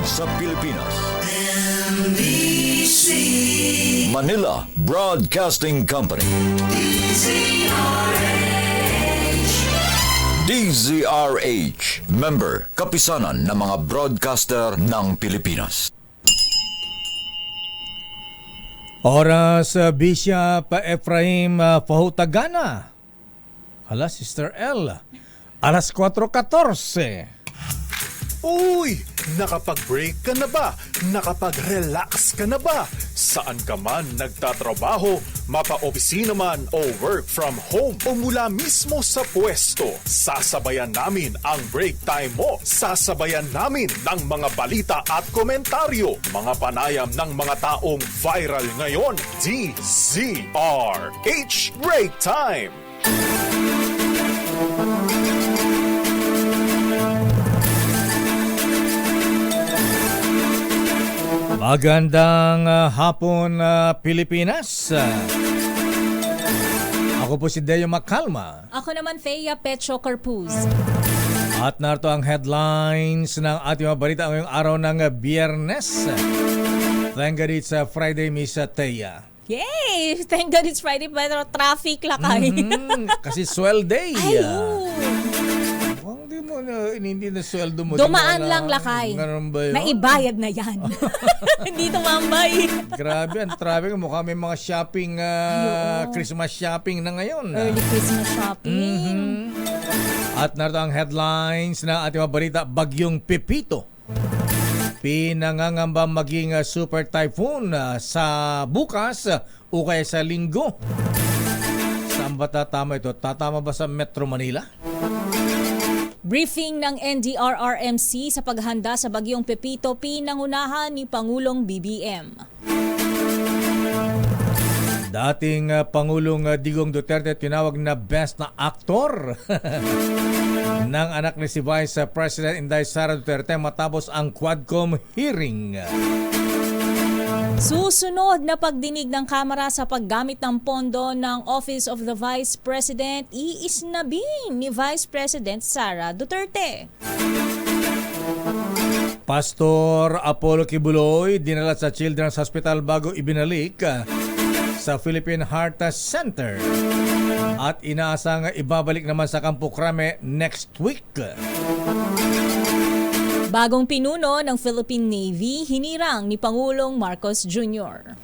sa Pilipinas. NBC Manila Broadcasting Company. DZRH, member kapisanan ng mga broadcaster ng Pilipinas. Oras Bishop Ephraim Fahutagana. Hala, Sister L. Alas 4:14. Uy! Nakapag-break ka na ba? Nakapag-relax ka na ba? Saan ka man nagtatrabaho, mapa-opisina man o work from home o mula mismo sa pwesto, sasabayan namin ang break time mo. Sasabayan namin ng mga balita at komentaryo, mga panayam ng mga taong viral ngayon. DZRH Break Time! Magandang hapon, Pilipinas. Ako po si Deo Macalma. Ako naman, Thea Pecho Carpuz. At narito ang headlines ng ating mga balita ngayong araw ng Biyernes. Thank God it's Friday, Miss Thea. Yay! Thank God it's Friday, pero traffic lakay. Kasi swell day. Ayun! Hindi mo na, hindi na sweldo mo. Dumaan lang lakay. Ganun ba yun? Naibayad na yan. Hindi tumambay. Grabe, ang traffic. Mukha may mga shopping, Christmas shopping na ngayon. Early Christmas shopping. At narito ang headlines na ating mga balita. Bagyong Pepito. Pinangangamba maging super typhoon sa bukas o kaya sa linggo. Saan ba tatama ito? Tatama ba sa Metro Manila? Briefing ng NDRRMC sa paghanda sa Bagyong Pepito, pinangunahan ni Pangulong BBM. Dating Pangulong Digong Duterte tinawag na best na aktor ng anak ni si Vice President Inday Sara Duterte matapos ang Quadcom hearing. Susunod na pagdinig ng Kamara sa paggamit ng pondo ng Office of the Vice President, iisnabing ni Vice President Sara Duterte. Pastor Apollo Kibuloy dinala sa Children's Hospital bago ibinalik sa Philippine Heart Center. At inaasang ibabalik naman sa Campo Crame next week. Bagong pinuno ng Philippine Navy, hinirang ni Pangulong Marcos Jr.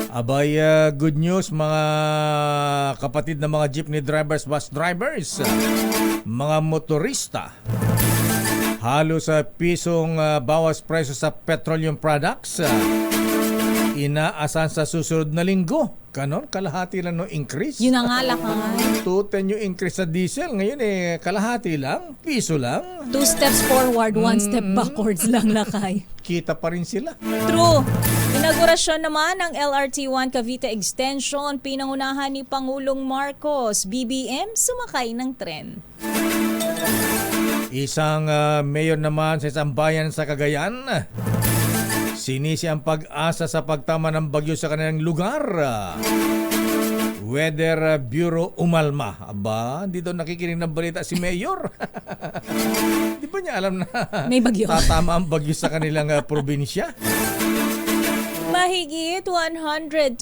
Abay, good news mga kapatid na mga jeepney drivers, bus drivers, mga motorista. Halos sa pisong bawas presyo sa petroleum products. Inaasahan sa susunod na linggo. Ganon, kalahati lang no increase. Yun ang alakay. 210 yung increase sa diesel. Ngayon kalahati lang, piso lang. 2 steps forward, 1 step backwards lang lakay. Kita pa rin sila. True. Inaugurasyon naman ng LRT1 Cavite Extension, pinangunahan ni Pangulong Marcos. BBM sumakay ng tren. Isang mayor naman sa isang bayan sa Cagayan. Sinisi ang pag-asa sa pagtama ng bagyo sa kanilang lugar. Weather Bureau umalma. Aba, dito nakikinig ng balita si Mayor. Di ba niya alam na May bagyo. tatama ang bagyo sa kanilang probinsya? Mahigit 129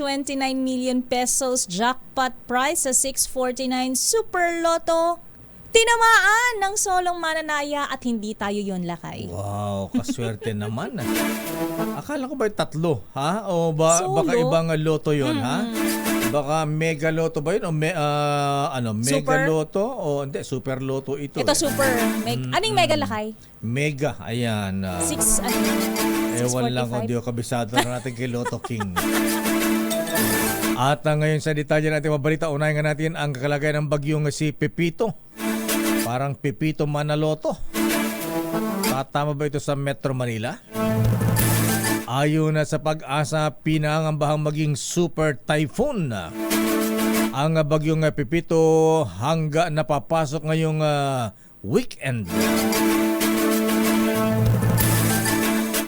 million pesos jackpot prize sa 649 Super Lotto. Tinamaan ng solong mananaya at hindi tayo yon lakay. Wow, kaswerte naman. Akala ko ba yung tatlo, ha? O Solo? baka ibang loto yon, ha? Baka mega loto ba yun? O mega Super? loto? O hindi, super loto ito. Ito super. Anong mega lakay? Mega, ayan. 6, Ewan lang kung di ko kabisado na natin kay Lotto King. At ngayon sa detalye natin mabalita, unahin nga natin ang kalagayan ng bagyong si Pepito. Parang Pepito Manaloto. Tatama ba ito sa Metro Manila? Ayon na sa pag-asa, pinangambahang maging super typhoon ang bagyong Pepito hanggang napapasok ngayong weekend.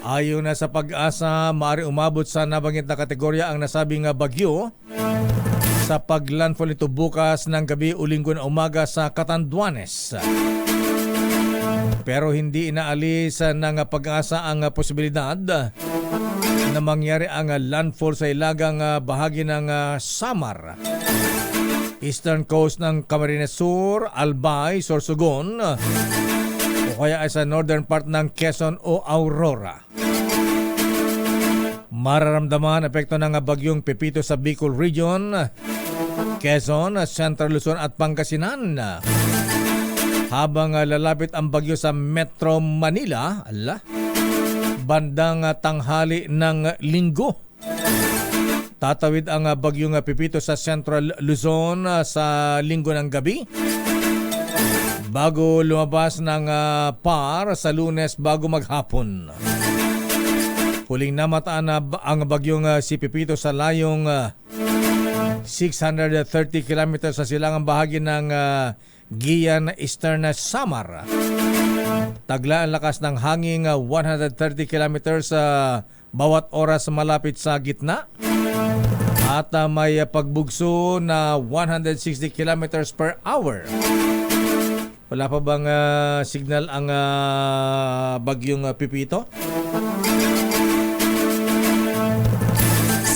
Ayon na sa pag-asa, maaari umabot sa nabanggit na kategorya ang nasabing bagyo sa paglandfall nito bukas ng gabi o linggo na umaga sa Catanduanes. Pero hindi inaalis ng pag-asa ang posibilidad na mangyari ang landfall sa ilagang bahagi ng Samar, eastern coast ng Camarines Sur, Albay, Sorsogon, o kaya ay sa northern part ng Quezon o Aurora. Mararamdaman epekto ng bagyong Pepito sa Bicol Region, Quezon, Central Luzon at Pangasinan. Habang lalapit ang bagyo sa Metro Manila, bandang tanghali ng Linggo. Tatawid ang bagyong Pepito sa Central Luzon sa Linggo ng gabi, bago lumabas ng PAR sa Lunes bago maghapon. Huling namataan na ang bagyong si Pepito sa layong 630 kilometers sa silangang bahagi ng Gian Eastern Samar. Tagla ang lakas ng hangin 130 kilometers bawat oras malapit sa gitna. At may pagbugso na 160 kilometers per hour. Wala pa bang signal ang bagyong Pepito?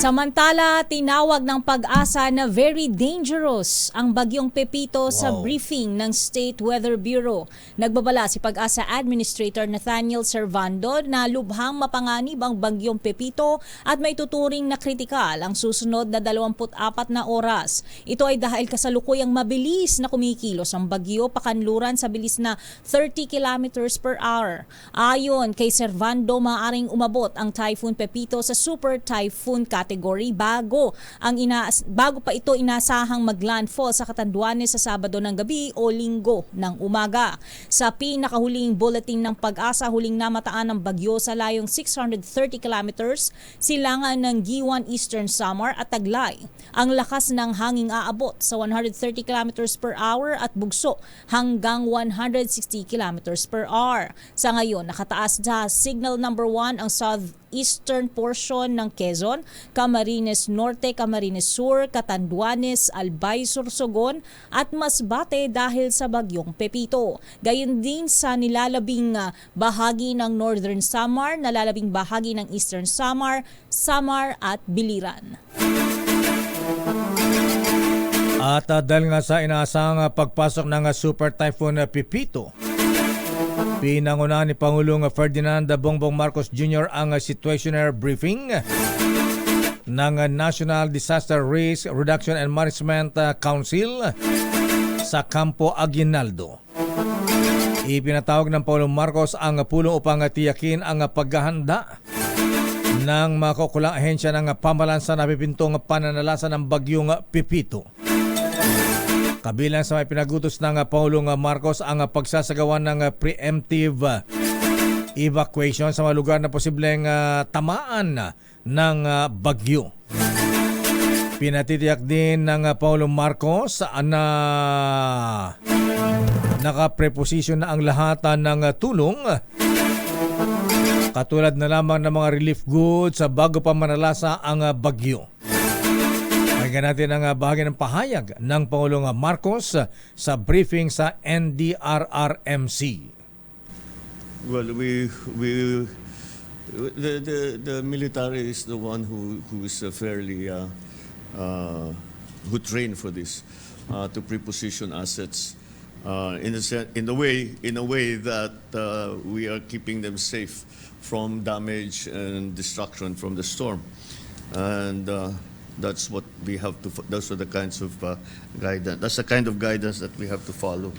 Samantala, tinawag ng Pag-asa na very dangerous ang bagyong Pepito sa briefing ng State Weather Bureau. Nagbabala si Pag-asa Administrator Nathaniel Servando na lubhang mapanganib ang bagyong Pepito at may tuturing na kritikal ang susunod na 24 na oras. Ito ay dahil kasalukuyang mabilis na kumikilos ang bagyo pakanluran sa bilis na 30 kilometers per hour. Ayon kay Servando, maaaring umabot ang Typhoon Pepito sa Super Typhoon category bago pa ito inasahang maglandfall sa Catanduanes sa Sabado ng gabi o Linggo ng umaga. Sa pinakahuling bulletin ng Pag-asa, huling namataan ng bagyo sa layong 630 kilometers silangan ng Giwan Eastern Samar at Taglay. Ang lakas ng hangin aabot sa 130 kilometers per hour at bugso hanggang 160 kilometers per hour. Sa ngayon, nakataas sa signal number 1 ang southeastern portion ng Quezon, Camarines Norte, Camarines Sur, Catanduanes, Albay, Sorsogon at Masbate dahil sa bagyong Pepito. Gayon din sa nilalabing bahagi ng Northern Samar, nalalabing bahagi ng Eastern Samar, Samar at Biliran. At dahil nga sa inaasahang pagpasok ng Super Typhoon Pepito, pinangunahan ni Pangulong Ferdinand Bongbong Marcos Jr. ang situational briefing ng National Disaster Risk Reduction and Management Council sa Campo Aguinaldo. Ipinatawag ng Pangulong Marcos ang pulong upang tiyakin ang paghahanda ng mga kaukulang ahensya ng pamahalaan sa napipintong pananalasa ng bagyong Pepito. Kabilang sa may pinagutos ng Pangulong Marcos ang pagsasagawa ng preemptive evacuation sa mga lugar na posibleng tamaan ng bagyo. Pinatitiyak din ng Pangulong Marcos na nakapreposisyon na ang lahat ng tulong katulad na lamang ng mga relief goods bago pa manalasa ang bagyo. Pakinggan natin ang bahagi ng pahayag ng Pangulong Marcos sa briefing sa NDRRMC. Well, the military is the one who is fairly who trained for this to preposition assets in a way that we are keeping them safe from damage and destruction from the storm, and that's what we have to. Those are the kinds of guidance. That's the kind of guidance that we have to follow.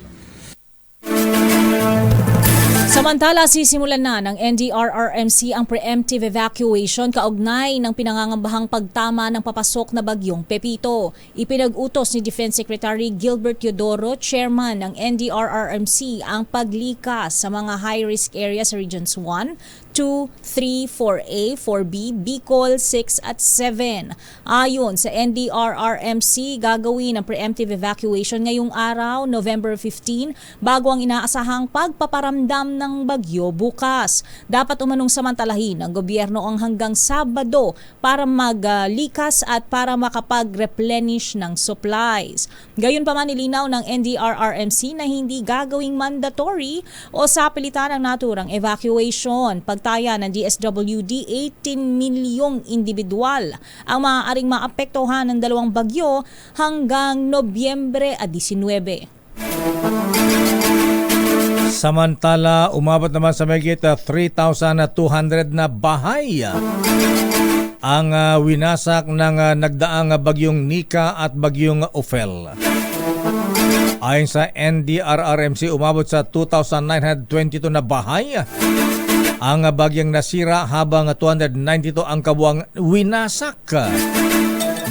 Samantala, sisimulan na ng NDRRMC ang preemptive evacuation kaugnay ng pinangangambahang pagtama ng papasok na bagyong Pepito. Ipinag-utos ni Defense Secretary Gilbert Teodoro, chairman ng NDRRMC, ang paglikas sa mga high-risk areas sa Regions 1, 2, 3, 4A, 4B, Bicol 6 at 7. Ayon sa NDRRMC, gagawin ang preemptive evacuation ngayong araw, November 15, bago ang inaasahang pagpaparamdam ng bagyo bukas. Dapat umanong samantalahin ng gobyerno ang hanggang Sabado para maglikas at para makapag-replenish ng supplies. Gayunpaman nilinaw ng NDRRMC na hindi gagawing mandatory o sapilitan ang naturang evacuation. Pagtaya ng DSWD, 18 milyong individual ang maaaring maapektuhan ng dalawang bagyo hanggang Nobyembre 19. Samantala, umabot naman sa mahigit 3,200 na bahay ang winasak ng nagdaang bagyong Nika at bagyong Ophel. Ayon sa NDRRMC, umabot sa 2,922 na bahay ang bagyang nasira habang 292 ang kabuang winasak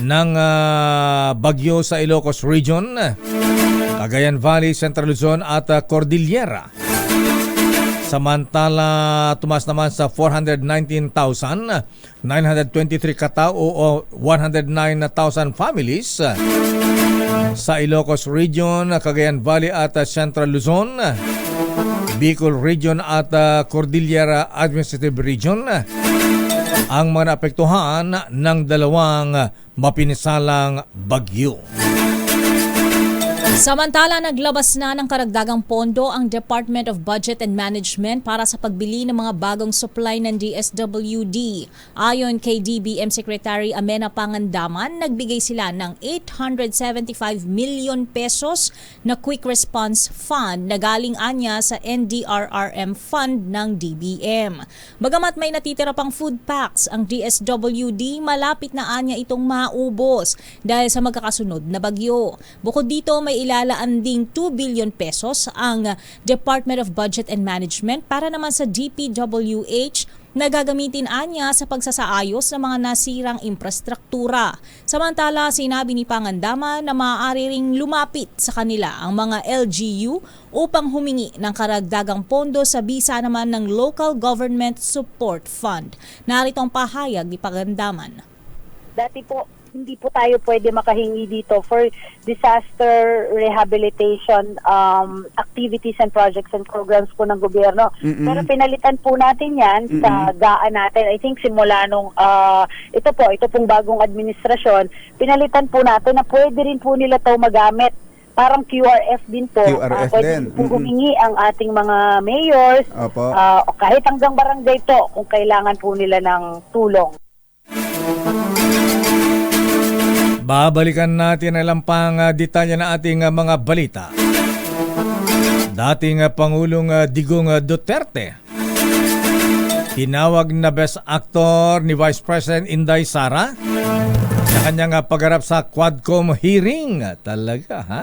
ng bagyo sa Ilocos Region, Cagayan Valley, Central Luzon at Cordillera. Samantala, tumas naman sa 419,923 katao o 109,000 families sa Ilocos Region, Cagayan Valley at Central Luzon, Bicol Region at Cordillera Administrative Region ang mga naapektuhan ng dalawang mapinsalang bagyo. Samantala, naglabas na ng karagdagang pondo ang Department of Budget and Management para sa pagbili ng mga bagong supply ng DSWD. Ayon kay DBM Secretary Amena Pangandaman, nagbigay sila ng 875 million pesos na Quick Response Fund na galing anya sa NDRRM Fund ng DBM. Bagamat may natitira pang food packs, ang DSWD malapit na anya itong maubos dahil sa magkakasunod na bagyo. Bukod dito, may ilalaan ding 2 billion pesos ang Department of Budget and Management para naman sa DPWH na gagamitin anya sa pagsasaayos ng mga nasirang infrastruktura. Samantala, sinabi ni Pangandaman na maaari ring lumapit sa kanila ang mga LGU upang humingi ng karagdagang pondo sa bisa naman ng Local Government Support Fund. Narito ang pahayag ni Pangandaman. Dati po, hindi po tayo pwede makahingi dito for disaster rehabilitation activities and projects and programs po ng gobyerno. Pero pinalitan po natin yan sa gaan natin. I think simula nung ito pong bagong administrasyon, pinalitan po natin na pwede rin po nila ito magamit. Parang QRF din po. QRF pwede din. po humingi ang ating mga mayors, Opo. o kahit hanggang barangay to kung kailangan po nila ng tulong. Babalikan natin ang pang detalye na ating mga balita. Dating Pangulong Digong Duterte tinawag na Best Actor ni Vice President Inday Sara sa kanyang pagharap sa Quadcom hearing. Talaga, ha?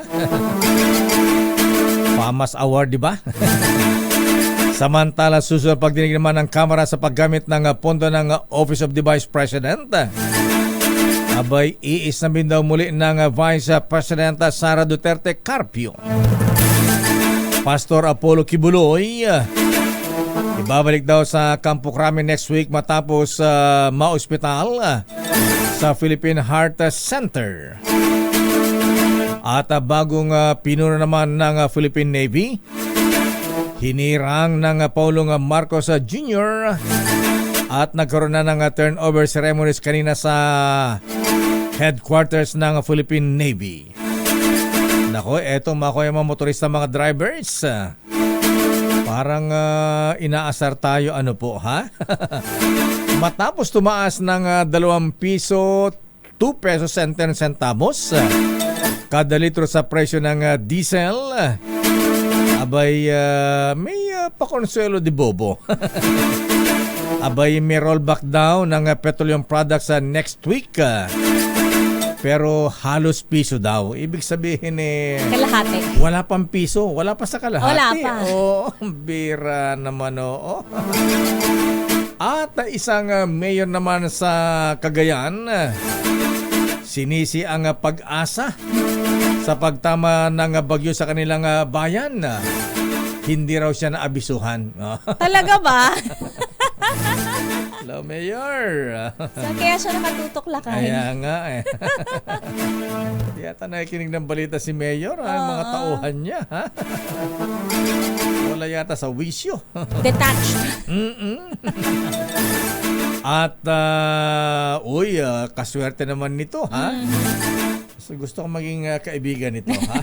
Famas Award, di ba? Samantala, susunod pagdinig naman ng Kamara sa paggamit ng pondo ng Office of the Vice President. Abay, iisnamin daw muli ng Vice President Sara Duterte Carpio. Pastor Apollo Kibuloy, ibabalik daw sa Campo Crame next week matapos ma-ospital sa Philippine Heart Center. At bagong pinuno naman ng Philippine Navy, hinirang ng Pangulong Marcos Jr. at nagkaroon na ng turnover ceremonies kanina sa headquarters ng Philippine Navy. Nako, etong mga motorista, mga drivers, parang inaasar tayo, ano po, ha? Matapos tumaas ng 2 piso, 2 pesos and 10 centavos kada litro sa presyo ng diesel, abay may pakonsuelo di bobo. Abay may rollback daw ng petroleum products next week. Pero halos piso daw. Ibig sabihin Kalahati. wala pang piso. Wala pa sa kalahati. Wala pa. Bira naman, oo. At isang mayor naman sa Cagayan, sinisi ang pag-asa sa pagtama ng bagyo sa kanilang bayan. Hindi raw siya naabisuhan. Talaga ba? Hello, Mayor. Saan kaya siya nakatutok lakay? Kaya nga eh. Di yata nakikinig ng balita si Mayor, ang mga tauhan niya. Ha? Wala yata sa wisyo. Detached. At, kaswerte naman nito, ha? So, gusto ko maging kaibigan nito, ha?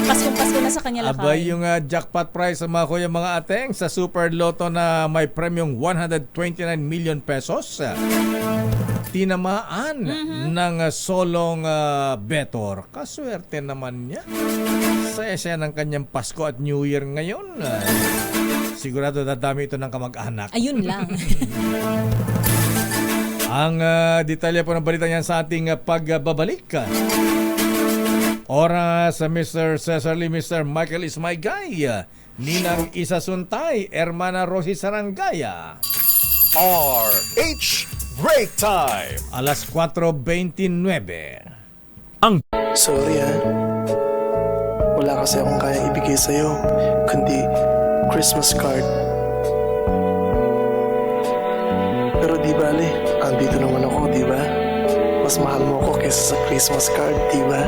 Paskong-pasko na sa kanya lakay. Abay, yung jackpot prize sa mga kuya mga ateng sa Super Lotto na may premyong 129 million pesos. Tinamaan ng solong betor. Kaswerte naman niya. Saya-saya ng kanyang Pasko at New Year ngayon. Sigurado dadami ito ng kamag-anak. Ayun lang. Ang detalye po ng balita niyan sa ating pagbabalik. Oras sa Mr. Cesar Lee, Mr. Michael is my guy. Ninang Isa Suntay, Hermana Rosie Sarangaya. RH Break Time! Alas 4:29. Sorry wala kasi akong kaya ibigay sa'yo, kundi Christmas card. Pero di bale, andito naman ako, di ba? Mas mahal mo ako kaysa sa Christmas card, di ba?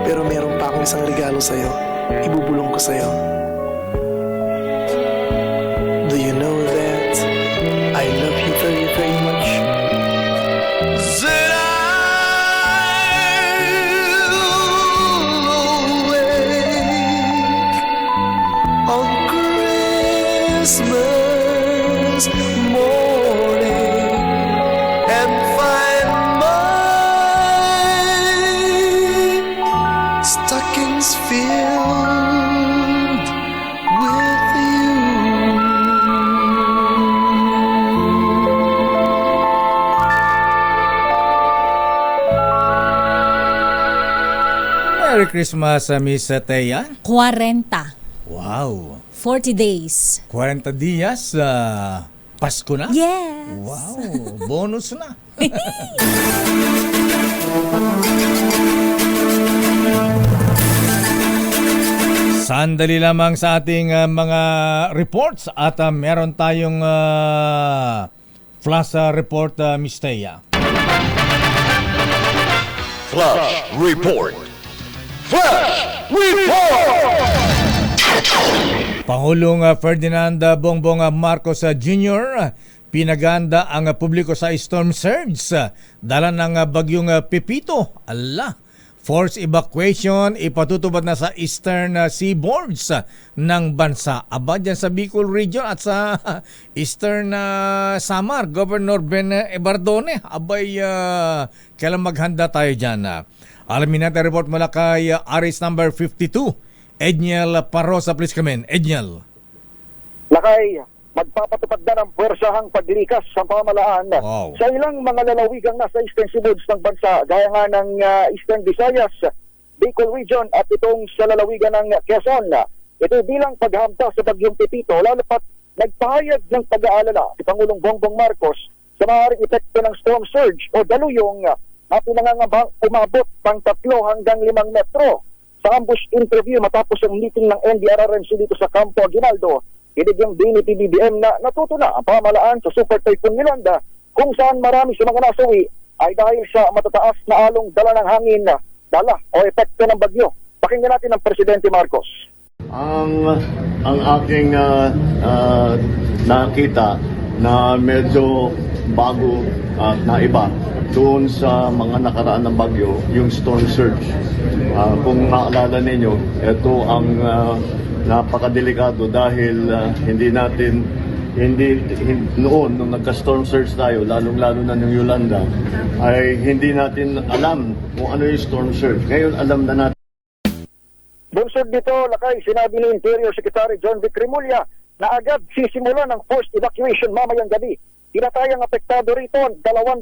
Pero meron pa akong isang regalo sa'yo. Ibubulong ko sa'yo. Do you know that I love you very, very much? Christmas morning and find my stockings filled with you. Merry Christmas, Miss Teya. 40. Wow. 40 days. 40 días, Pasko na? Yes. Wow, bonus na. Sandali lamang sa ating mga reports at meron tayong flash report, Miss Teya. Flash Report. Flash Report! Pangulong Ferdinand Bongbong Marcos Jr. pinaganda ang publiko sa storm surge dala ng bagyong Pepito. Forced evacuation ipatutupad na sa eastern seaboards ng bansa. Aba dyan sa Bicol region at sa eastern Samar, Governor Ben Ebardone. Abay, kailan maghanda tayo dyan. Alamin natin report mula kay Aris number 52. Edniel Parosa, please come in. Edniel. Lakay, magpapatupad na ng puwersahang paglikas sa pamahalaan Wow. sa ilang mga lalawigang nasa eastern seaboards ng bansa, gaya nga ng Eastern Visayas, Bicol Region at itong sa lalawigan ng Quezon. Ito bilang paghamta sa bagyong Pepito, lalo pat nagpahayag ng pag-aalala si Pangulong Bongbong Marcos sa maaaring epekto ng storm surge o daluyong na pinangangambang umabot pang 3 hanggang 5 metro. Sa ambush interview matapos ang meeting ng NDRRMC dito sa Campo Aguinaldo, hinigyang din ni PBBM na natuto na ang pamahalaan sa Super Typhoon Yolanda, kung saan marami sa mga nasawi ay dahil sa matataas na along dala ng hangin, dala o epekto ng bagyo. Pakinggan natin ang Presidente Marcos. Ang aking nakita na medyo bago at naiba doon sa mga nakaraan ng bagyo, yung storm surge. Kung maalala ninyo, ito ang napakadelikado dahil hindi noon nung nagka-storm surge tayo, lalong-lalo na ng Yolanda, ay hindi natin alam kung ano yung storm surge. Ngayon alam na natin. Bunsod dito, Lakay, sinabi ni Interior Secretary John Vic Remulla na agad sisimula ng forced evacuation mamayang gabi. Tinatayang apektado rito 200,000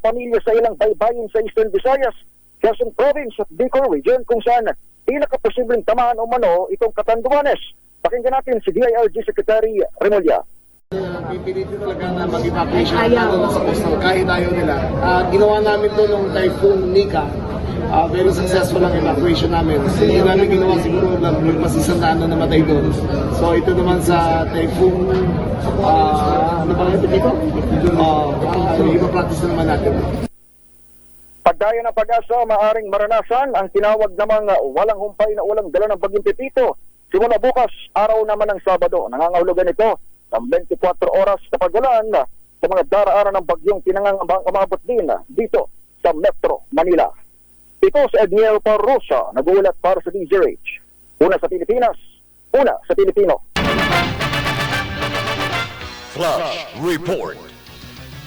pamilya sa ilang baybayin sa Eastern Visayas, Quezon Province at Bicol Region, kung saan pinakaposibleng tamaan o mano itong Catanduanes. Pakinggan natin si DILG Secretary Remulla. Pipilitin talaga na mag-evacuation natin sa coastal kahit ayaw nila. Ginawa namin to nung Typhoon Nika. Very successful ang evacuation namin. Hindi namin ginawa siguro na mas isang daan na namatay doon. So ito naman sa Typhoon, ano ba ito dito? Ipa-practice na naman natin. Pagdaya ng Pag-asa, maaring maranasan ang tinawag namang walang humpay na ulang dala ng Bagyong Pepito. Simula bukas, araw naman ng Sabado, nangangahulugan ito ng 24 oras na paggalaan sa mga daraanan ng bagyong pinangangambang umabot din dito sa Metro Manila. Ito si Edniel Parrosa, nag-uulat para sa DZRH. Una sa Pilipinas, una sa Pilipino. Flash Report.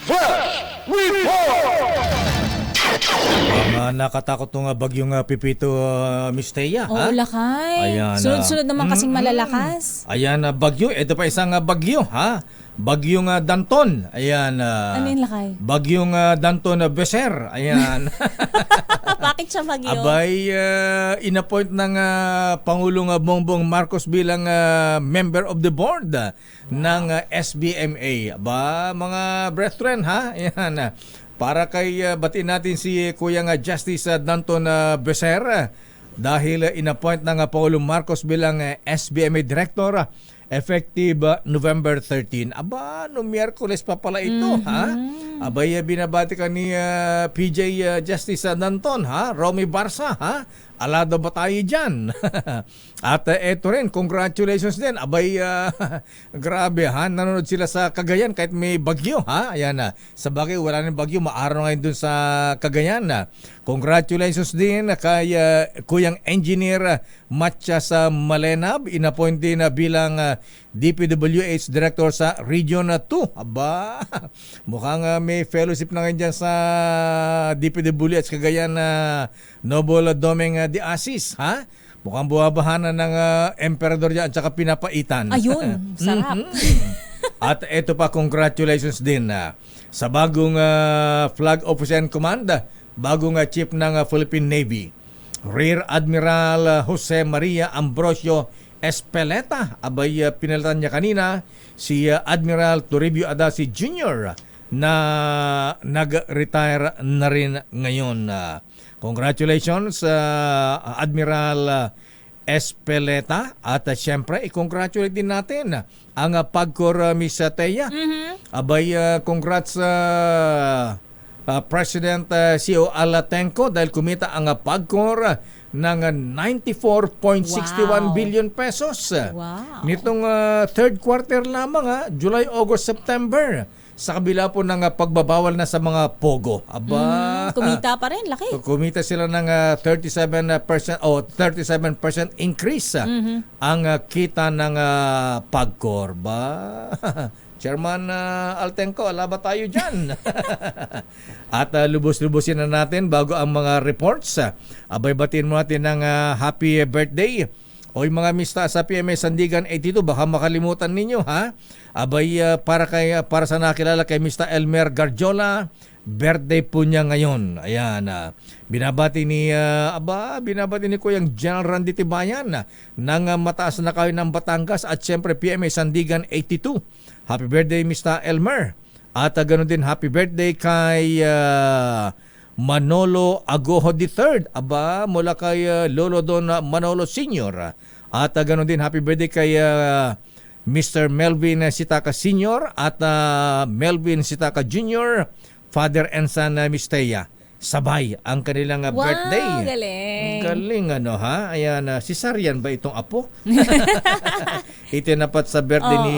Flash Report! Nakatakot ng bagyong Pepito, Miss Thea. Oo, lakay. Ayan, Sunod-sunod naman kasing malalakas. Ayan, bagyo. Ito pa isang bagyo, ha? Bagyong Danton. Ayan. Ano yung lakay? Bagyong Danton Beser. Ayan. Bakit siya bagyo? Abay, inappoint ng Pangulong Bongbong Marcos bilang member of the board ng SBMA. Aba, mga brethren, ha? Ayan. Para kay batiin natin si Kuyang Justice Danton Beser dahil inappoint ng Pangulong Marcos bilang SBMA Director effective November 13. Aba, no Miyerkules pa pala ito, ha? Abay, binabati ka ni PJ Justice Danton, ha? Romy Barsa, ha? Alado ba tayo dyan? At eto rin, congratulations din. Abay, grabe, ha? Nanonood sila sa Cagayan kahit may bagyo, ha? Ayan na. Sa bagay, wala nang bagyo. Maaraw ngayon dun sa Cagayan. Congratulations din kay Kuyang Engineer Matias Malenab. Inappoint din bilang DPWH Director sa Region 2. Aba, mukhang may fellowship na ngayon dyan sa DPWH Cagayan Noble Domeng de Asis, ha? Mukhang buwabahanan ng emperador dyan at saka pinapaitan. Ayun, sarap. At ito pa, congratulations din sa bagong Flag Officer and Command, bagong chief ng Philippine Navy, Rear Admiral Jose Maria Ambrosio Espeleta. Abay, pinalitan niya kanina si Admiral Toribio Adasi Jr. na nag-retire na rin ngayon. Congratulations, Admiral Espeleta. At siyempre, i-congratulate din natin ang PAGCOR, Miss Thea. Abay, congrats President CO Alatenco dahil kumita ang PAGCOR ng 94.61 billion pesos. Wow. Nitong third quarter lamang, July, August, September. Sa kabila po ng pagbabawal na sa mga pogo. Aba, Kumita pa rin, laki. kumita sila ng 37% o 37% increase ang kita ng PAGCOR. Ba? Chairman Altenco, ala ba tayo dyan? At lubos-lubusin na natin bago ang mga reports. Abay, batiin mo natin ng happy birthday. O yung mga mista sa PMA Sandigan 82, baka makalimutan ninyo, ha? Abay, para sa nakilala kay Mr. Elmer Garjola, birthday po niya ngayon. Ayan, binabati ni Kuyang General Randy Tibayan ng mataas na kayo ng Batangas at siyempre PMA Sandigan 82. Happy birthday, Mr. Elmer. At ganoon din, happy birthday kay Manolo Agoho III. Aba, mula kay Lolo Don Manolo Sr. At ganoon din, happy birthday kay Mr. Melvin Sitaka Sr. at Melvin Sitaka Jr., Father and Son Miss Thea. Sabay ang kanilang birthday. Wow, galing. Galing, ha? Ayan, Cesarian ba itong apo? Itinapat sa birthday ni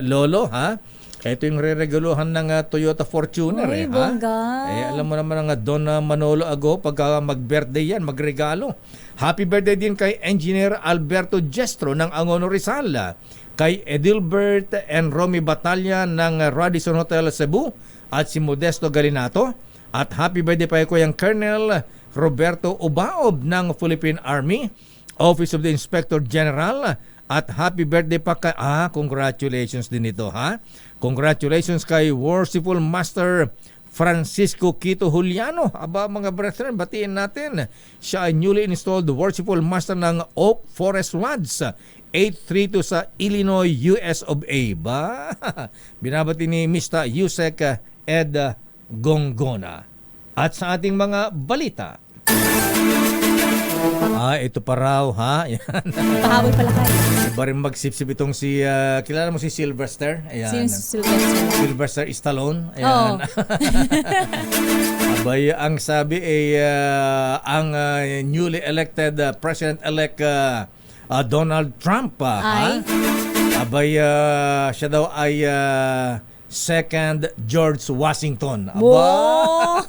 Lolo, ha? Ito yung re-reguluhan ng Toyota Fortuner. Uy, bongga. Alam mo naman ang Don Manolo Ago, pagka mag-birthday yan, magregalo. Happy birthday din kay Engineer Alberto Jestro ng Angono Rizal, kay Edilbert and Romy Batalla ng Radisson Hotel Cebu, at si Modesto Galinato. At happy birthday pa kay Colonel Roberto Ubaob ng Philippine Army, Office of the Inspector General. At happy birthday pa kay, congratulations din ito, ha? Congratulations kay Worshipful Master Francisco Quito Juliano. Aba, mga brethren, batiin natin. Siya ay newly installed Worshipful Master ng Oak Forest Lodge 832 sa Illinois, US of A. Ba? Binabati ni Mr. Yusek Ed Gongona. At sa ating mga balita, ito pa raw, ha? Yan. Pahabol pala kayo. Iba rin magsipsip itong si, kilala mo si Sylvester? Ayan. Sino si Sylvester? Sylvester Stallone. Ayan. Abay, ang sabi ay ang newly elected President-elect Donald Trump. Ay? Abay, siya daw ay second George Washington. Aba! Wow!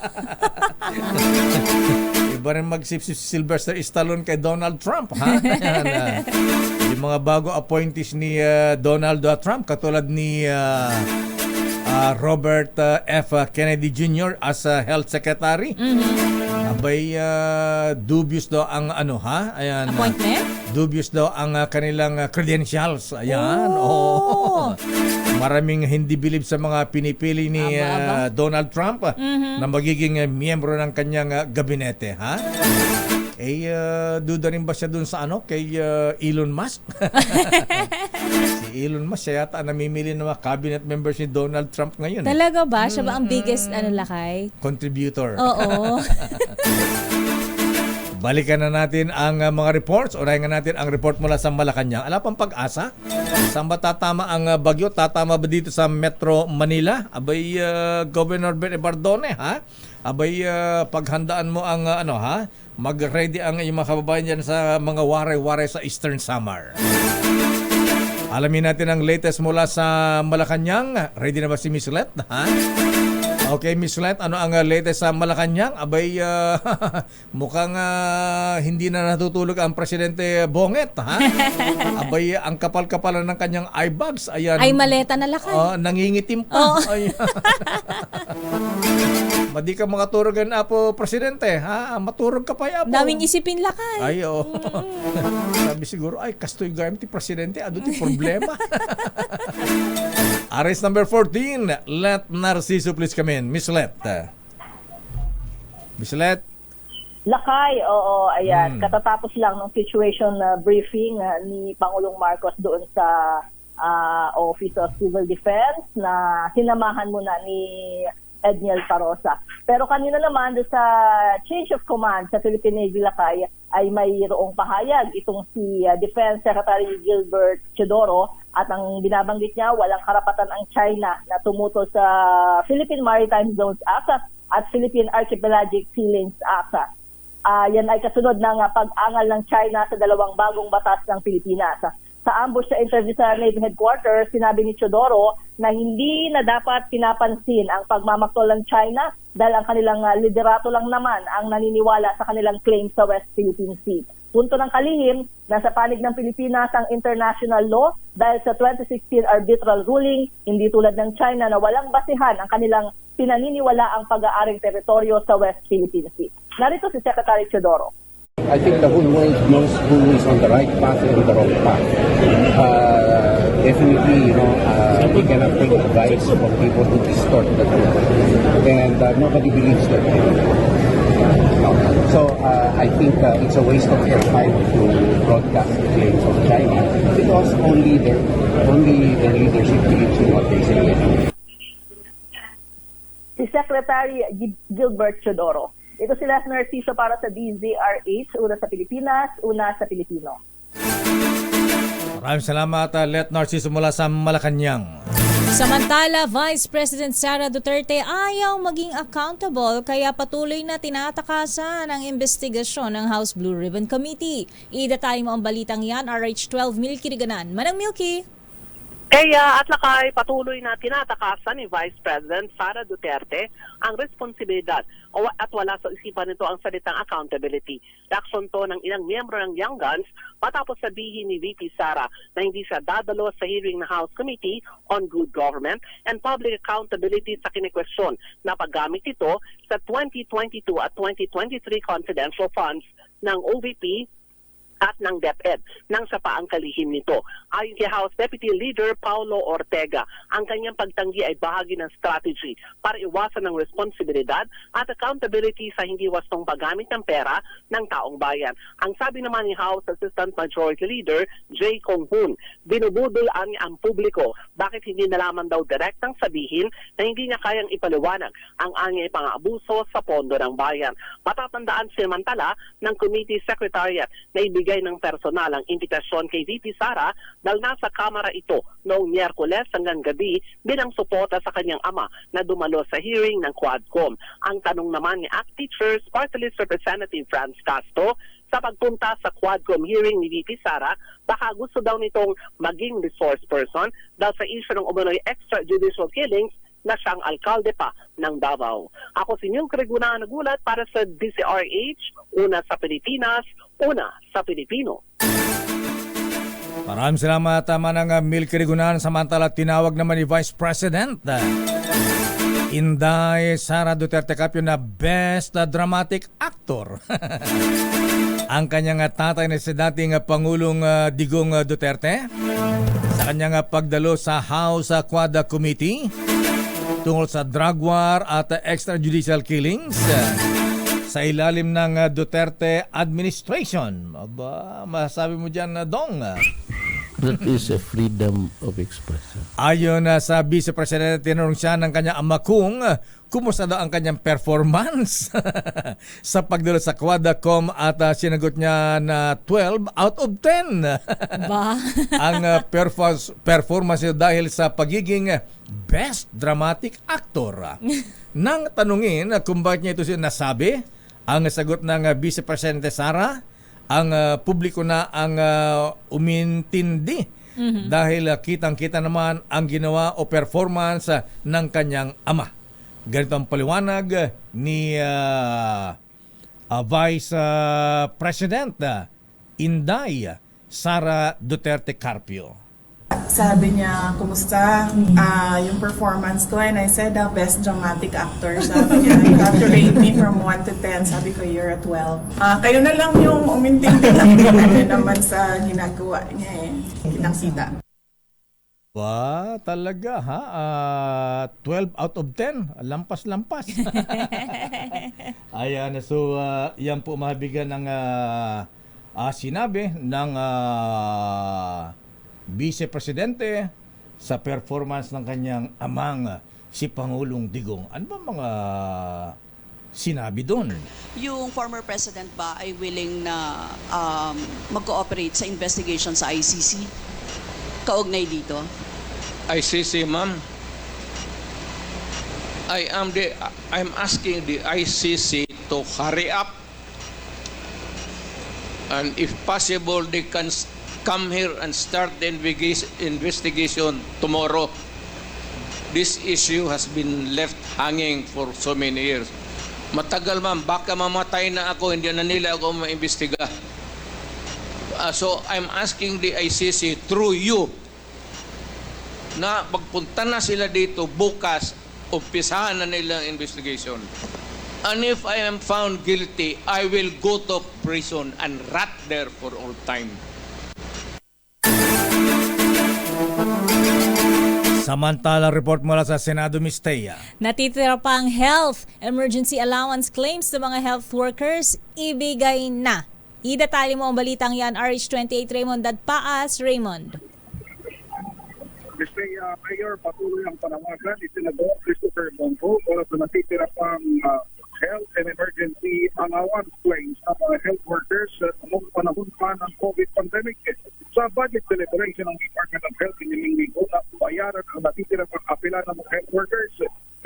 Iba rin magsipsip si Sylvester Stallone kay Donald Trump, ha? Ayan, yung mga bago appointees ni Donald Trump, katulad ni Robert F. Kennedy Jr. as Health Secretary. Abay, dubious daw ang Ayan, Appointment? dubious daw ang kanilang credentials. Ayan. Oh. Maraming hindi bilib sa mga pinipili ni Donald Trump na magiging miyembro ng kanyang gabinete, ha? Duda rin ba siya dun sa kay Elon Musk? Si Elon Musk siya yata namimili ng mga cabinet members ni Donald Trump ngayon. Talaga ba? Siya ba ang biggest lakay? Contributor. Oo. Balikan na natin ang mga reports. Unahin nga natin ang report mula sa Malacanang. Ala pang pag-asa? Saan ba tatama ang bagyo? Tatama ba dito sa Metro Manila? Abay, Governor Ben Bardone, ha? Abay, paghandaan mo ang mag-ready ang iyong mga kababayan dyan sa mga ware-ware sa Eastern Samar. Alamin natin ang latest mula sa Malacanang. Ready na ba si Miss Let? Ha? Okay, Miss Let, ano ang latest sa Malacanang? Abay, mukhang hindi na natutulog ang Presidente Bonget, ha? Abay, ang kapal-kapalan ng kanyang eye bags. Ayan. Ay, maleta na lakay. Nangingitim pa. Oh. Madi ka mga turogan, Apo, Presidente, ha? Maturog ka pa, Apo. Daming isipin lakay. Ay, Sabi siguro, ay, kastoy gayam ti Presidente, ado ti problema. Arrest number 14, Let Narciso, please come in. Miss Let. Miss Let. Lakay, oo, ayan. Katatapos lang ng situation briefing ni Pangulong Marcos doon sa Office of Civil Defense na sinamahan muna ni Edniel Parosa. Pero kanina naman doon sa change of command sa Philippine Navy, Lakay, ay mayroong pahayag itong si Defense Secretary Gilbert Teodoro, at ang binabanggit niya, walang karapatan ang China na tumutol sa Philippine Maritime Zones Act at Philippine Archipelagic Sea Lanes Act. Yan ay kasunod ng pag-angal ng China sa dalawang bagong batas ng Pilipinas. Sa ambush sa interview sa Navy Headquarters, sinabi ni Teodoro na hindi na dapat pinapansin ang pagmamaktol ng China dahil ang kanilang liderato lang naman ang naniniwala sa kanilang claim sa West Philippine Sea. Punto ng kalihim, nasa panig ng Pilipinas ang international law dahil sa 2016 arbitral ruling, hindi tulad ng China na walang basihan ang kanilang pinaniniwala ang pag-aaring teritoryo sa West Philippine Sea. Narito si Secretary Teodoro. I think the whole world knows who is on the right path and on the wrong path. Definitely, we cannot take advice from people who distort the truth. And nobody believes that. So I think it's a waste of their time to broadcast the claims of China because only the leadership believes in what they say. Si Secretary Gilbert Teodoro. Ito si Les Narciso para sa DZRH, una sa Pilipinas, una sa Pilipino. Maraming salamat, Let Narciso mula sa Malacanang. Samantala, Vice President Sara Duterte ayaw maging accountable kaya patuloy na tinatakasan ang investigasyon ng House Blue Ribbon Committee. Idatay mo ang balitang yan, RH12 Milky Riganan. Manang Milky! Kaya at lakay patuloy na tinatakasan ni Vice President Sara Duterte ang responsibilidad at wala sa isipan nito ang salitang accountability. Reaksyon to ng ilang miyembro ng Young Guns matapos sabihin ni VP Sara na hindi siya dadalo sa hearing ng House Committee on Good Government and Public Accountability sa kinikwestiyon na paggamit ito sa 2022 at 2023 confidential funds ng OVP at ng DepEd nang sa paang kalihim nito. Ayon kay House Deputy Leader Paulo Ortega, ang kanyang pagtanggi ay bahagi ng strategy para iwasan ng responsibilidad at accountability sa hindi wastong paggamit ng pera ng taong bayan. Ang sabi naman ni House Assistant Majority Leader Jay Kong-hoon, binubudulaan niya ang publiko bakit hindi nalaman daw direktang sabihin na hindi niya kayang ipaliwanag ang anyay pang-aabuso sa pondo ng bayan. Matatandaan samantala ng Committee Secretariat na ibigay ng personal ang imbitasyon kay VP Sara dahil nasa kamera ito noong Miyerkules hanggang gabi bilang suporta sa kanyang ama na dumalo sa hearing ng Quadcom. Ang tanong naman ni ACT Teachers Party List Representative Franz Castro sa pagpunta sa Quadcom hearing ni VP Sara, baka gusto daw nitong maging resource person dahil sa issue ng umano'y extrajudicial killings na siyang alkalde pa ng Davao. Ako si Neil Creguna nagulat para sa DCRH, una sa Pilipinas, una sa Pilipino. Maraming salamat, Manang Milky Rigunan. Samantala, tinawag naman ni Vice President Inday Sara Duterte Carpio na Best Dramatic Actor. Ang kanyang tatay na si dating Pangulong Digong Duterte sa kanyang pagdalo sa House Quad Committee tungkol sa drug war at extrajudicial killings sa ilalim ng Duterte administration. Aba, masabi mo dyan, Dong? That is a freedom of expression. Ayon sa Vice President, tinanong siya ng kanyang ama kung kumusta daw ang kanyang performance sa pagdalo sa Quadcom at sinagot niya na 12 out of 10. Ba? Ang performance niya dahil sa pagiging Best Dramatic Actor. Nang tanungin kung bakit niya ito nasabi, ang sagot ng Vice Presidente Sara, ang publiko na ang umintindi dahil kitang-kita naman ang ginawa o performance ng kanyang ama. Ganito ang paliwanag ni Vice President Inday Sara Duterte Carpio. Sabi niya, kumusta yung performance ko? And I said, best dramatic actor. Sabi niya, you have to rate me from 1 to 10. Sabi ko, you're a 12. Kayo na lang yung umintindi naman sa ginagawa niya Kinakita. Ba, talaga ha? 12 out of 10. Lampas-lampas. Ayan, so yan po mabigan ng sinabi ng Vice Presidente sa performance ng kanyang amang si Pangulong Digong. Ano ba mga sinabi doon? Yung former president ba ay willing na mag-cooperate sa investigation sa ICC? Kaugnay dito? ICC, ma'am. I'm asking the ICC to hurry up, and if possible they can come here and start the investigation tomorrow. This issue has been left hanging for so many years. Matagal, ma'am, baka mamatay na ako, hindi na nila ako maimbestiga. So I'm asking the ICC through you na pagpunta na sila dito bukas, umpisahan na nila ang investigation. And if I am found guilty, I will go to prison and rot there for all time. Samantalang report mula sa Senado, Ms. Thea. Natitira pa ang health emergency allowance claims ng mga health workers, ibigay na. Idatali mo ang balitang yan, RH28 Raymond Dadpaas. Raymond. Ms. Thea, Mayor, patuloy ang panawagan ni Senador Christopher Bongo para sa natitira pang health and emergency allowance claims ng mga health workers noong panahon pa ng COVID pandemic. Sa budget deliberation ng Department of Health iniling linggo na bayaran ang natitira pang apela ng mga health workers.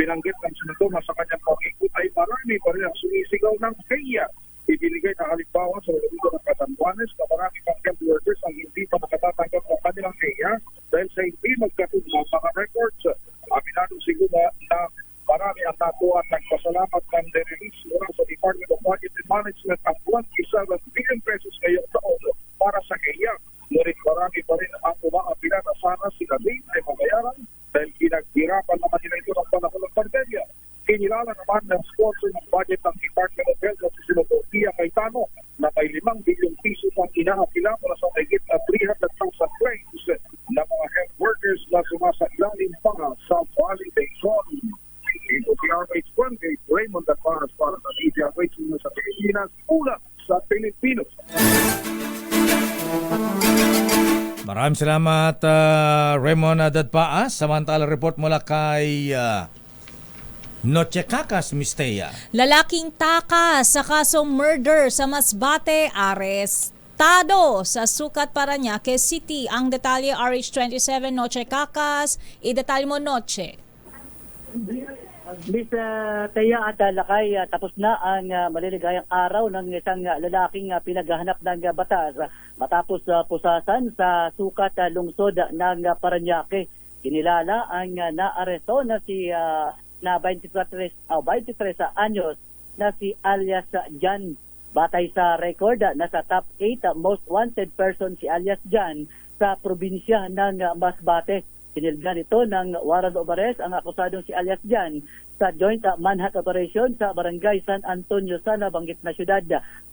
Binanggit ng senador na sa kanyang pag-ikot ay marami pa rin ang sumisigaw ng kaya. Ibinigay na halimbawa sa lalo ng Catanduanes na marami pang health workers ang hindi pa makatatanggap ng kanilang kaya dahil sa hindi magkatugma mga records. Aminado siguro na marami ang natuwa at nagpasalamat ng release mula sa Department of Budget and Management ang 1.7 billion pesos ngayong taon para sa kaya. Ngunit marami pa rin ang umaapila na sana sila din ay mabayaran dahil pinaghirapan naman nila ito ng panahon ng pandemya. Kinilala naman ng sponsor ng budget ng Department of Health at si Senador Pia Cayetano na may 5 bilyong piso pang inaap Maraming salamat, Raymond Dadpaas. Samantala report mula kay Noche Cacas, Mistea. Lalaking takas sa kasong murder sa Masbate, arestado sa Sucat, Parañaque City. Ang detalye, RH27 Noche Cacas. Idetalye mo, Noche. Miss Taya at Lakay, tapos na ang maliligayang araw ng isang lalaking pinaghahanap ng batas matapos pusasan sa Sucat, lungsod ng Parañaque. Kinilala ang naaresto na si na 23 anyos na si alias Jan. Batay sa record, nasa top 8 most wanted person si alias Jan sa probinsya ng Masbate. Sinilgan ito ng warrant of arrest ang akusadong si alias Jan sa joint manhunt operation sa barangay San Antonio sa nabanggit na syudad.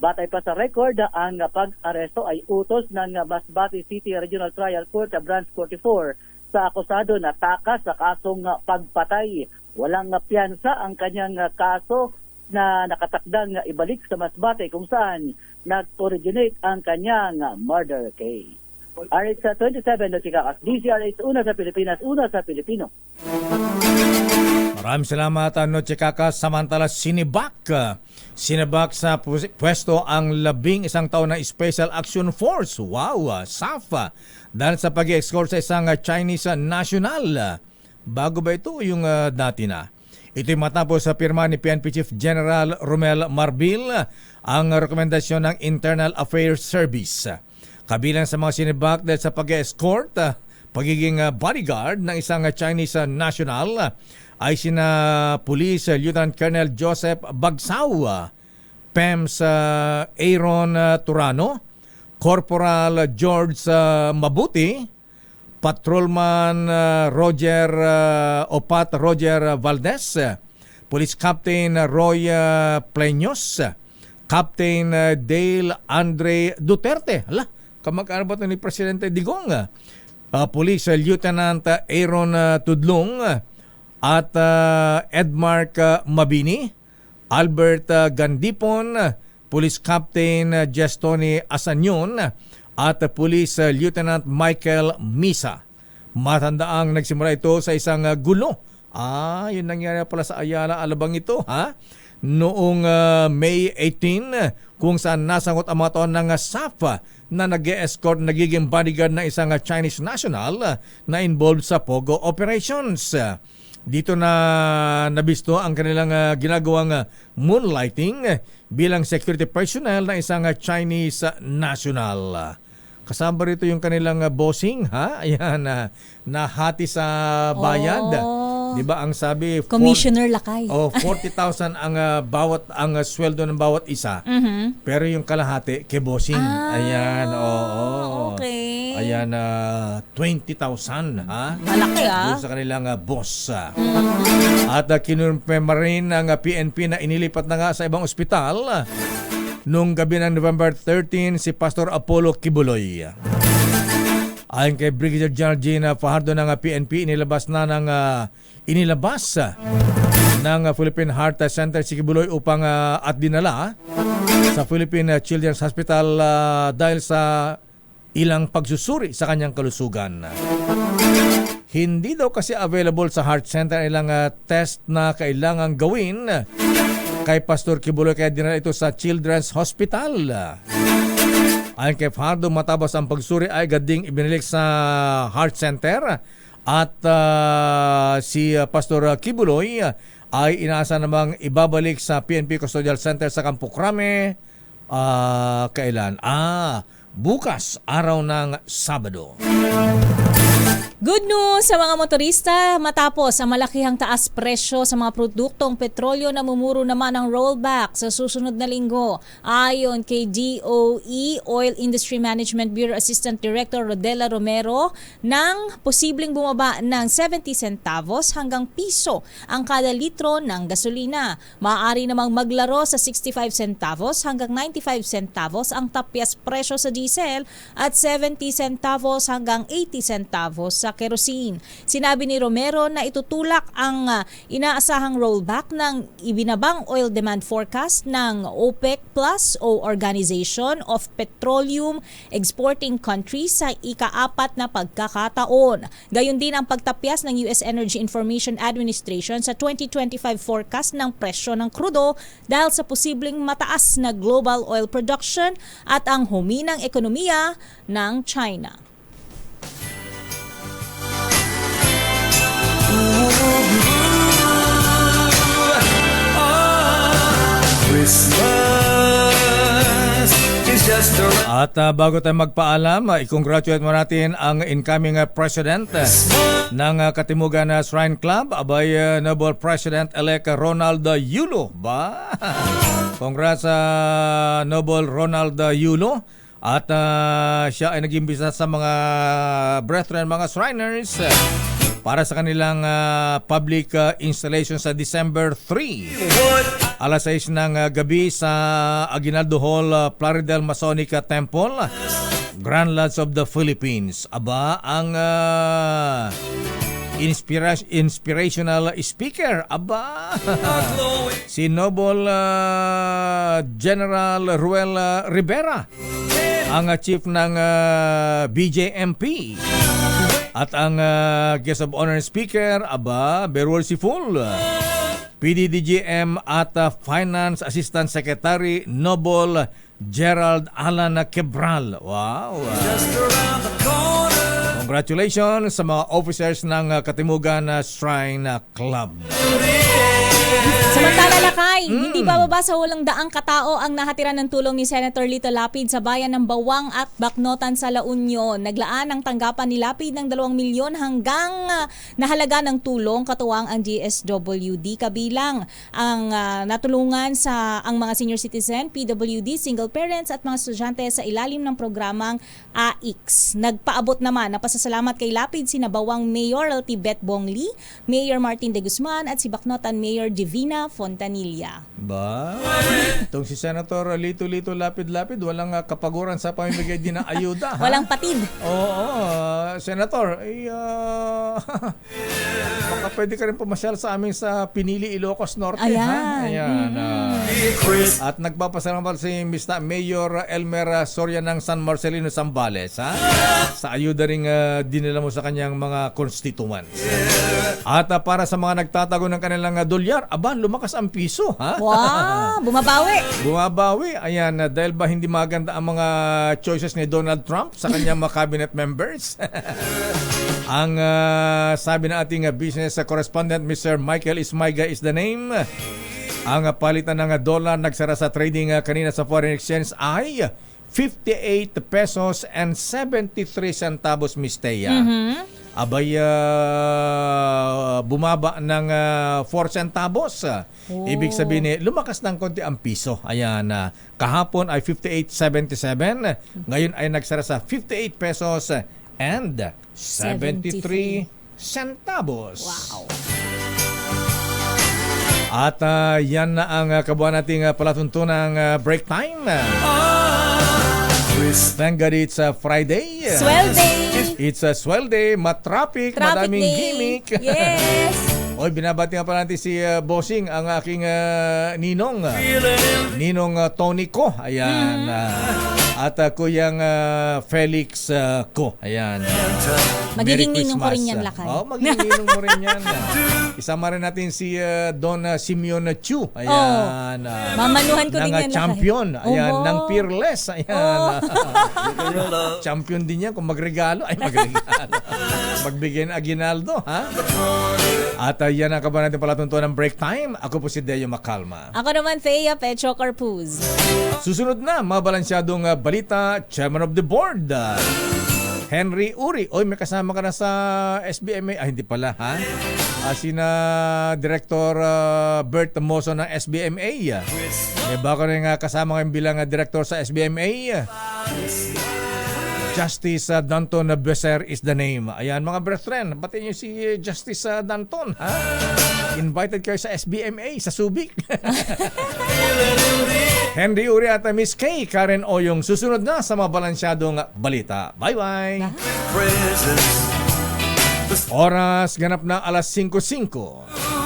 Batay pa sa record, ang pag-aresto ay utos ng Masbate City Regional Trial Court Branch 44 sa akusado na takas sa kasong pagpatay. Walang piyansa ang kanyang kaso na nakatakdang ibalik sa Masbate kung saan nag-originate ang kanyang murder case. RH27 na Chikakas, DCRH, una sa Pilipinas, una sa Pilipino. Maraming salamat, Noche Cacas. Samantala, sinibak sa pwesto ang 11 taon na Special Action Force. Wow, SAF. Dahil sa pag-escort sa isang Chinese national. Bago ba ito yung dati na? Ito'y matapos sa pirma ni PNP Chief General Romel Marbil ang rekomendasyon ng Internal Affairs Service. Kabilang sa mga sinibak dahil sa pag-escort, pagiging bodyguard ng isang Chinese national ay sina Police Lieutenant Colonel Joseph Bagsaw, PEMS Aaron Turano, Corporal George Mabuti, Patrolman Roger Valdez, Police Captain Roy Pleños, Captain Dale Andre Duterte. Kamag-anak ba ito ni Presidente Digong? Police Lieutenant Aaron Tudlong at Edmark Mabini, Albert Gandipon, Police Captain Gestoni Asanyon at Police Lieutenant Michael Misa. Matandaang nagsimula ito sa isang gulo. Yun nangyari pala sa Ayala, Alabang ito, ha? Noong May 18, kung saan nasangot ang mga taon ng SAF na nag-escort, nagiging bodyguard ng isang Chinese national na involved sa Pogo operations. Dito na nabisto ang kanilang ginagawang moonlighting bilang security personnel ng isang Chinese national. Kasama rito yung kanilang bossing, ha? Ayan, nahati sa bayad. Di ba ang sabi? Commissioner Lakay. 40,000 ang ang sweldo ng bawat isa. Pero yung kalahati kay bossing. Ayan, Okay. Ayan, 20,000, ha? Malaki, doon sa kanilang boss. At kinurpema rin ng PNP na inilipat na nga sa ibang ospital noong gabi ng November 13 si Pastor Apollo Kibuloy. Ayon kay Brigadier General Gina Fajardo ng PNP, inilabas ng Philippine Heart Center si Kibuloy upang at dinala sa Philippine Children's Hospital dahil sa ilang pagsusuri sa kanyang kalusugan. Hindi daw kasi available sa heart center ilang test na kailangang gawin kay Pastor Kibuloy, kaya dinala ito sa Children's Hospital. Ayon kay Fajardo, matapos ang pagsuri ay gading ibinalik sa heart center at si Pastor Kibuloy ay inaasa namang ibabalik sa PNP Custodial Center sa Campo Crame kailan? Bukas, araw ng Sabado. Good news sa mga motorista, matapos ang malakihang taas presyo sa mga produktong petrolyo, namumuro naman ang rollback sa susunod na linggo. Ayon kay DOE Oil Industry Management Bureau Assistant Director Rodela Romero, nang posibleng bumaba ng 70 centavos hanggang piso ang kada litro ng gasolina. Maaari namang maglaro sa 65 centavos hanggang 95 centavos ang tapyas presyo sa diesel at 70 centavos hanggang 80 centavos sa sa kerosene. Sinabi ni Romero na itutulak ang inaasahang rollback ng ibinabang oil demand forecast ng OPEC Plus o Organization of Petroleum Exporting Countries sa ika-4 na pagkakataon. Gayon din ang pagtapyas ng US Energy Information Administration sa 2025 forecast ng presyo ng krudo dahil sa posibleng mataas na global oil production at ang huminang ekonomiya ng China. At bago tayo magpaalam, i-congratulate mo natin ang incoming president ng Katimugan Shrine Club, abay Noble President-elect Ronald Yulo. Ba? Congrats sa Noble Ronald Yulo. At siya ay nag-imbita sa mga brethren, mga Shriners, para sa kanilang public installation sa December 3. Alas 6 ng gabi sa Aguinaldo Hall, Plaridel Masonic Temple, Grand Lodge of the Philippines. Aba, ang inspirational speaker, aba, si Noble General Ruel Rivera, ang chief ng BJMP. At ang guest of honor speaker, aba, Berwol Siful, PDDGM at Finance Assistant Secretary Noble Gerald Alan Quebral. Wow! Congratulations sa mga officers ng Katimugan Shrine Club. Samantala lakay, hindi bababa sa 800 katao ang nahatiran ng tulong ni Senator Lito Lapid sa bayan ng Bawang at Bacnotan sa La Union. Naglaan ang tanggapan ni Lapid ng 2 milyon hanggang nahalaga ng tulong katuwang ang DSWD, kabilang ang natulungan sa ang mga senior citizen, PWD, single parents at mga estudyante sa ilalim ng programang AIX. Nagpaabot naman na pasasalamat kay Lapid sina Bawang Mayor Tibet Bongli, Mayor Martin de Guzman at si Bacnotan Mayor Divina Fontanilla. Ba? Itong si Senator Lito Lapid, walang kapaguran sa pamimigay din ng ayuda. Walang patid. Oo, Senator, baka pwede ka rin pumasyal sa amin sa Pinili, Ilocos Norte. Ayan. Ha? Ayan. At nagpapasalamat si Mr. Mayor Elmer Soria ng San Marcelino, Zambales, ha? Sa ayuda ring dinala mo sa kanyang mga constituents. At para sa mga nagtatago ng kanilang dolyar, aba, lumakas ang piso, ha? Wow, Bumabawi. Ayan, dahil ba hindi maganda ang mga choices ni Donald Trump sa kanyang mga cabinet members? Ang sabi na ating business correspondent, Mr. Michael Ismaiga is the name. Ang palitan ng dollar nagsara sa trading kanina sa foreign exchange ay 58 pesos and 73 centavos, Miss Thea. Abay, bumaba ng 4 centavos. Ibig sabihin, lumakas ng konti ang piso. Ayan, kahapon ay 58.77. Ngayon ay nagsara sa 58 pesos and 73 centavos. Wow. At yan na ang kabuuan nating palatuntunang break time. Thank God it's a Friday. Swell day. It's a swell day. Matraffic, madaming day. gimmick. Yes. Oy, binabati nga pala natin si Bossing, ang aking ninong. Ninong Tony ko. Ayan. At Kuyang Felix ko. Ayan. Magiging ninong ko rin yan, lakay. Magiging ninong mo rin yan. Isama rin natin si Don Simeon Chu. Ayan. Mamanuhan ko din yan, lakay. Champion. Ayan. Ng Peerless. Ayan. Champion din yan kung magregalo. Ay, magregalo. Magbigay ng aguinaldo. Ha? At yan ang kaban natin palatuntuan ng break time. Ako po si Deo Macalma. Ako naman, Thea Pecho Carpuz. Susunod na, mabalansyadong balita, Chairman of the Board, Henry Uri. Oy, may kasama ka na sa SBMA. Hindi pala, ha? Sina Director Bert Moso ng SBMA. May bako rin kasama kayong bilang Director sa SBMA. Justice Danton Becer is the name. Ayan, mga brethren, batiin niyo si Justice Danton, ha? Invited kayo sa SBMA, sa Subic. Henry Uri at Miss Kay Karen Oyong susunod na sa mga balansyadong balita. Bye-bye! Oras ganap na alas 5:05.